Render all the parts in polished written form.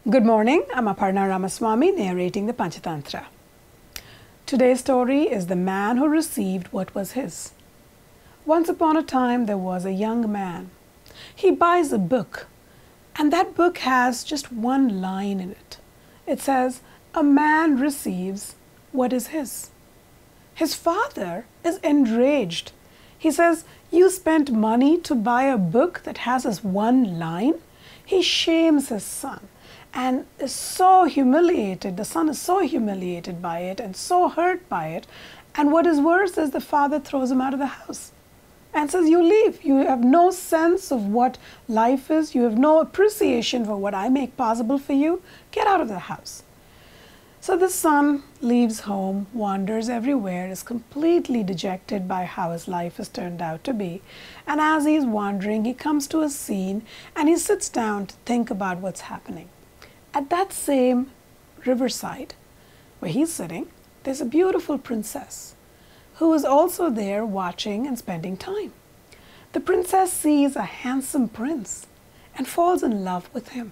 Good morning, I'm Aparna Ramaswamy narrating the Panchatantra. Today's story is the man who received what was his. Once upon a time there was a young man. He buys a book, and that book has just one line in it. It says, "A man receives what is his." His father is enraged. He says, "You spent money to buy a book that has this one line?" He shames his son and is so humiliated. The son is so humiliated by it and so hurt by it. And what is worse is the father throws him out of the house and says, "You leave. You have no sense of what life is. You have no appreciation for what I make possible for you. Get out of the house." So the son leaves home, wanders everywhere, is completely dejected by how his life has turned out to be. And as he's wandering, he comes to a scene and he sits down to think about what's happening. At that same riverside where he's sitting, there's a beautiful princess who is also there watching and spending time. The princess sees a handsome prince and falls in love with him.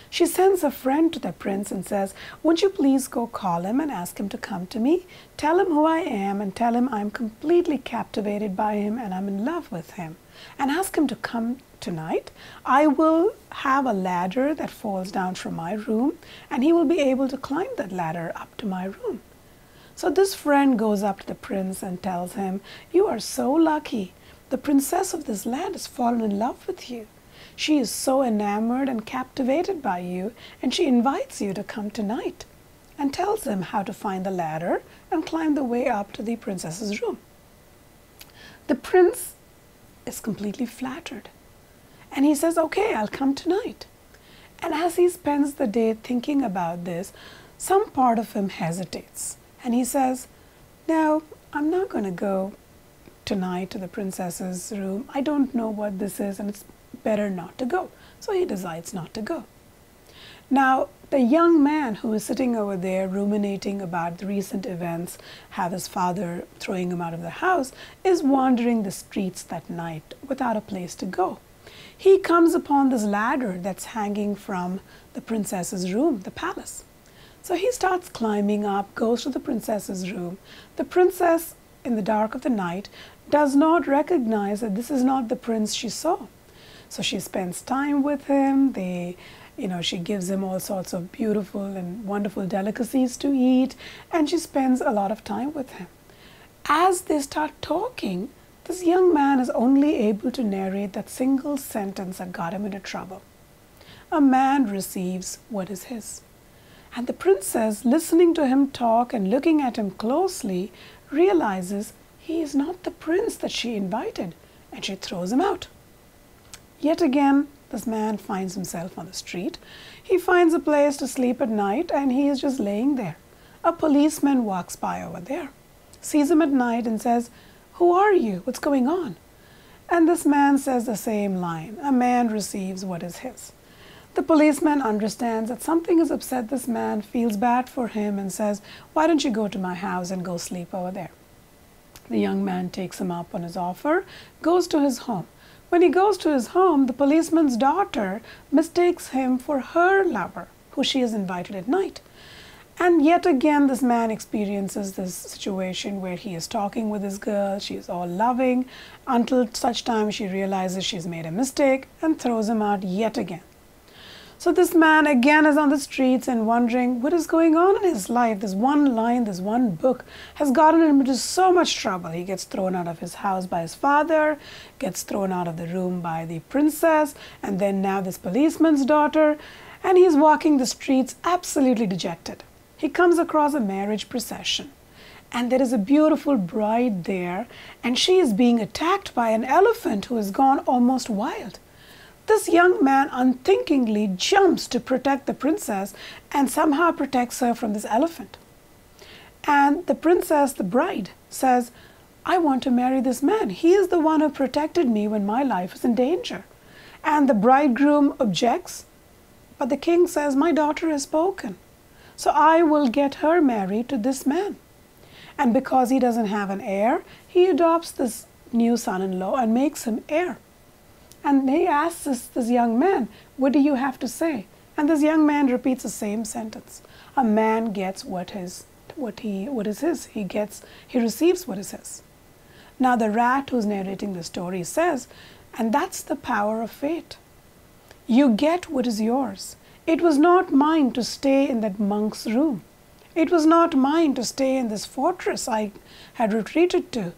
She sends a friend to the prince and says, "Won't you please go call him and ask him to come to me? Tell him who I am and tell him I'm completely captivated by him and I'm in love with him. And ask him to come tonight. I will have a ladder that falls down from my room and he will be able to climb that ladder up to my room." So this friend goes up to the prince and tells him, "You are so lucky. The princess of this land has fallen in love with you. She is so enamored and captivated by you, and she invites you to come tonight," and tells him how to find the ladder and climb the way up to the princess's room. The prince is completely flattered, and he says, "Okay, I'll come tonight." And as he spends the day thinking about this, some part of him hesitates, and he says, "No, I'm not going to go tonight to the princess's room. I don't know what this is, and it's better not to go." So he decides not to go. Now, the young man who is sitting over there ruminating about the recent events, how his father throwing him out of the house, is wandering the streets that night without a place to go. He comes upon this ladder that's hanging from the princess's room, the palace. So he starts climbing up, goes to the princess's room. The princess, in the dark of the night, does not recognize that this is not the prince she saw. So she spends time with him. She gives him all sorts of beautiful and wonderful delicacies to eat, and she spends a lot of time with him. As they start talking, this young man is only able to narrate that single sentence that got him into trouble. "A man receives what is his." And the princess, listening to him talk and looking at him closely, realizes he is not the prince that she invited, and she throws him out. Yet again, this man finds himself on the street. He finds a place to sleep at night, and he is just laying there. A policeman walks by over there, sees him at night and says, "Who are you? What's going on?" And this man says the same line, "A man receives what is his." The policeman understands that something has upset this man, feels bad for him, and says, "Why don't you go to my house and go sleep over there?" The young man takes him up on his offer, goes to his home. When he goes to his home, the policeman's daughter mistakes him for her lover, who she has invited at night. And yet again, this man experiences this situation where he is talking with this girl. She is all loving until such time she realizes she's made a mistake and throws him out yet again. So this man again is on the streets and wondering what is going on in his life. This one line, this one book has gotten him into so much trouble. He gets thrown out of his house by his father, gets thrown out of the room by the princess, and then now this policeman's daughter, and he's walking the streets absolutely dejected. He comes across a marriage procession, and there is a beautiful bride there, and she is being attacked by an elephant who has gone almost wild. This young man unthinkingly jumps to protect the princess and somehow protects her from this elephant. And the princess, the bride, says, "I want to marry this man. He is the one who protected me when my life was in danger." And the bridegroom objects, but the king says, "My daughter has spoken, so I will get her married to this man." And because he doesn't have an heir, he adopts this new son-in-law and makes him heir. And he asks this young man, "What do you have to say?" And this young man repeats the same sentence. A man gets what is his. He receives what is his. Now the rat who's narrating the story says, and that's the power of fate. You get what is yours. It was not mine to stay in that monk's room. It was not mine to stay in this fortress I had retreated to.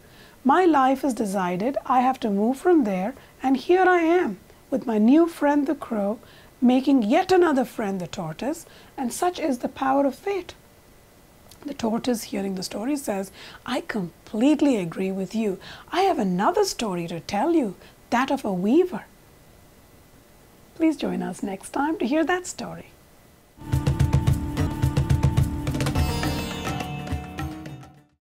My life is decided. I have to move from there, and here I am with my new friend the crow, making yet another friend the tortoise, and such is the power of fate. The tortoise, hearing the story, says, I completely agree with you. I have another story to tell you, that of a weaver. Please join us next time to hear that story.